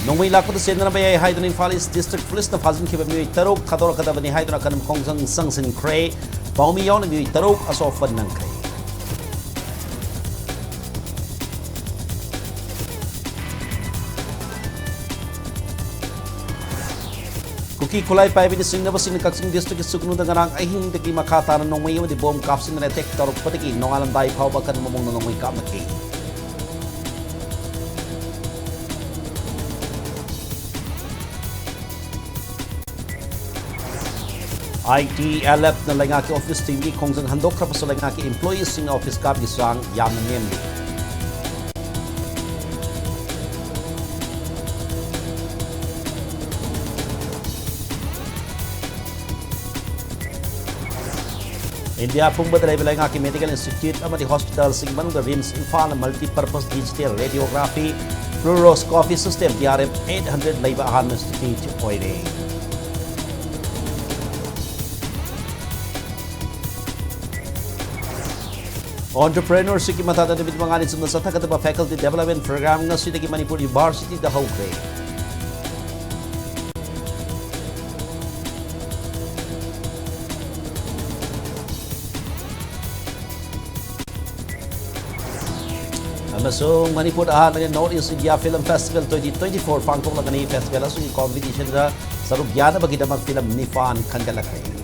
Nongmai lakpa senna bay haidun Imphal East District Police na fazin khiba mi taruk khador kadabani haidun kan khongsang sangsin kray paumi yon mi taruk asofan nang kray Kuki kulai pai bini singna basing kaksing district suknu da ngarang ahing deki makata na nongmai yom di bom kapsin na tek taruk patiki nongalan dai phau bakan momong na nongmai kap naki ITLF na lengaki office team ki khongsang handok khap so lengaki employees sing office kap gi sang yam nem India pumbat lai lengaki medical institute amadi hospital sing manung da RIMS Imphal multi purpose digital radiography fluoroscopy system DRM 800 laiba ahan institute oire Entrepreneurship ki matata ni bitmangani sumna sathakataba faculty development program nga sidagi Manipur University da hawkre Amasung Manipur ahan ng North East India Film Festival 2024 pangkong lagani festival asu competition da sarub yana bagida mag film ni fan kangalakay